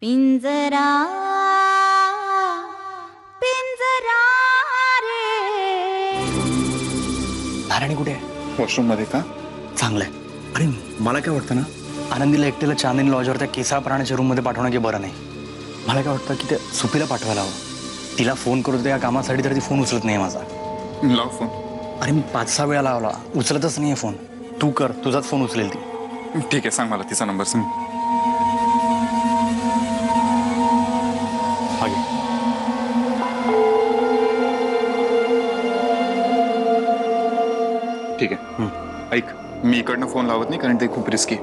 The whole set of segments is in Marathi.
पिंजरा पिंजरा रे. नारायणी कुठे आहे? वॉशरूम मध्ये का? चांगलंय. अरे मला काय वाटतं ना, आनंदीला एकट्याला चांदणी लॉजवर त्या केसाळ प्राण्याच्या रूम मध्ये पाठवणं की बरं नाही. मला काय वाटतं की त्या सुपीला पाठवायला हवं. तिला फोन करतो त्या कामासाठी तर ती फोन उचलत नाही माझा. लाव फोन. अरे मी 5-6 वेळा लावला, उचलतच नाहीये फोन. तू कर, तुझाच फोन उचलेल ती. ठीक आहे, सांग मला तिचा नंबर सांग. आगे. ठीक आहे. ऐक, मी इकडनं फोन लावत नाही कारण ते खूप रिस्की.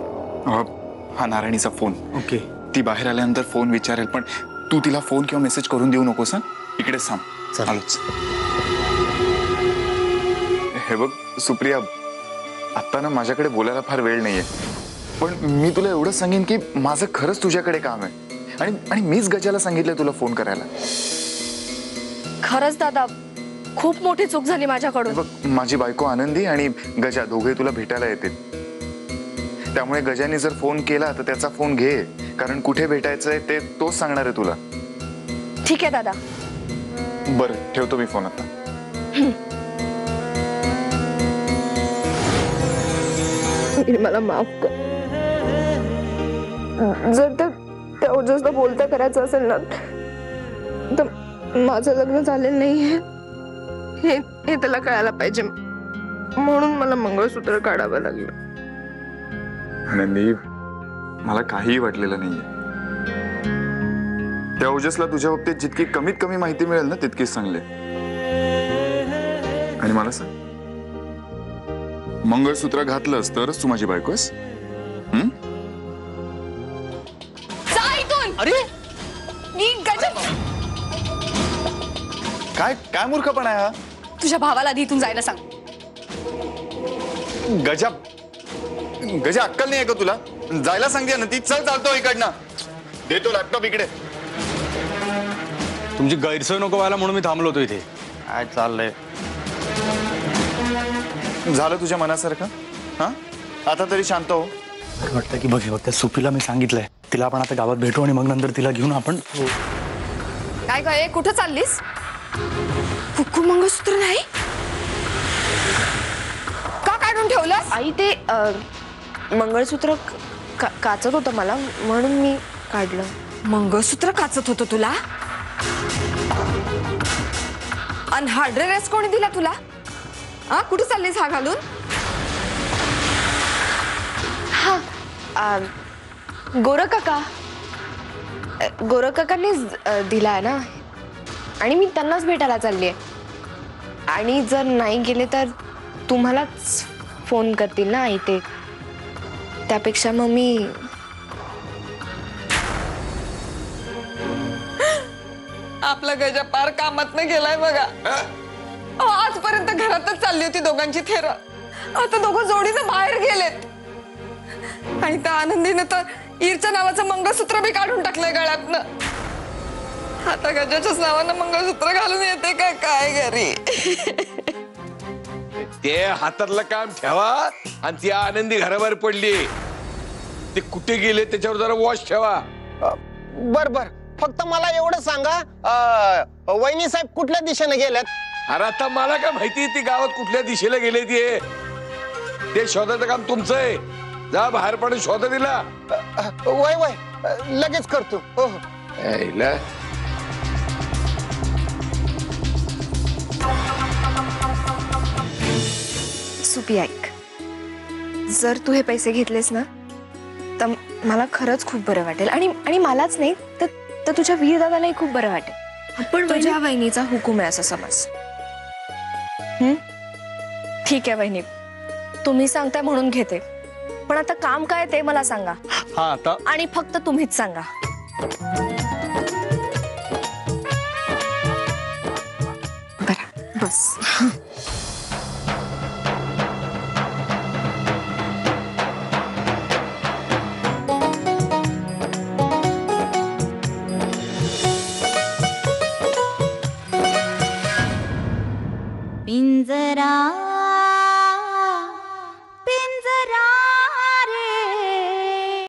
हा नारायणीचा फोन. ओके. ती बाहेर आल्यानंतर फोन विचारेल, पण तू तिला फोन किंवा मेसेज करून देऊ नकोस. इकडेच थांब. चल. आलोच. हे बघ सुप्रिया, आता ना माझ्याकडे बोलायला फार वेळ नाहीये, पण मी तुला एवढंच सांगेन की माझं खरंच तुझ्याकडे काम आहे आणि मीच गजाला सांगितलंय तुला फोन करायला. खरंच दादा, खूप मोठी चूक झाली माझ्याकडून. बघ, माझी बायको आनंदी आणि गजा दोघे तुला भेटायला येतील. त्यामुळे गजाने जर फोन केला तर त्याचा फोन घे, कारण कुठे भेटायचंय ते तोच सांगणार आहे तुला. ठीक आहे दादा. बरं, ठेवतो मी फोन आता. मला माफ कर. जर त्या ओजसला बोलता करायचं असेल ना, तर माझं लग्न झालेलं नाहीये हे त्याला कळायला पाहिजे. म्हणून मला मंगळसूत्र काढावं लागलं. आनंदी, मला काहीही वाटलेलं नाहीये. त्या ओजसला तुझ्या बाबतीत जितकी कमीत कमी माहिती मिळेल ना, तितकीच चांगली. आणि मला सांग, मंगळसूत्र घातलंस तरच तू माझी बायकोस? अरे काय काय मूर्खपणा आहे हा? तुझ्या भावाला आधी इथून जायला सांग. गजा गजा, अक्कल नाही आहे का तुला? जायला सांगते ना ती. चल, चालतो इकडनं. देतो लॅपटॉप इकडे. तुमची गैरसोय नको व्हायला म्हणून मी थांबलो होतो इथे. काय चाललंय? झालं तुझ्या मनासारखं? हा, आता तरी शांत हो. वाटतं की बघ, त्या सुपीला मी सांगितलंय, तिला आपण आता गावात भेटू आणि मग नंतर तिला घेऊन आपण. काय काय, कुठं चाललीस? कुक्कू मंगळसूत्र नाही का काढून ठेवलंस? आई, ते मंगळसूत्र काचत होतं मला, म्हणून मी काढलं. मंगळसूत्र काचत होतं तुला? आणि हा ड्रेस कोणी दिला तुला? कुठे चाललीस हा घालून? हा, गोरख काकांनीच दिला आहे ना, आणि मी त्यांनाच भेटायला चालली आहे. आणि जर नाही गेले तर तुम्हालाच फोन करतील ना आई ते. त्यापेक्षा मग मी आपला गजा पार कामात न गेलाय बघा. आजपर्यंत घरातच चालली होती दोघांची थेर. आता दोघं जोडीनं बाहेर गेलेत. आणि त्या आनंदीने तर ईरच्या नावाचं मंगळसूत्र बी काढून टाकलंय गळ्यातनं. आता गजाच्याच नावानं मंगळसूत्र घालून येते का काय घरी? ते हातातलं काम ठेवा. आणि ती आनंदी घराबाहेर पडली, ते कुठे गेले त्याच्यावर जरा वॉच ठेवा. बर बर, फक्त मला एवढं सांगा, वहिनी साहेब कुठल्या दिशेने गेल्यात? अरे आता मला काय माहिती ती गावात कुठल्या दिशेला गेले ते शोधाचं काम तुमचं आहे. जा बाहेर पडून शोधा दिला. वय वय, लगेच करतो. हो हो. सुपी, ऐक, जर तू हे पैसे घेतलेस ना, तर मला खरंच खूप बरं वाटेल. आणि मलाच नाही तर तुझ्या वीर दादालाही खूप बरं वाटेल. आपण तुझ्या वहिनीचा हुकूम आहे असं समज. ठीक आहे वहिनी, तुम्ही सांगताय म्हणून घेते, पण आता काम काय ते मला सांगा. हा, आता आणि फक्त तुम्हीच सांगा.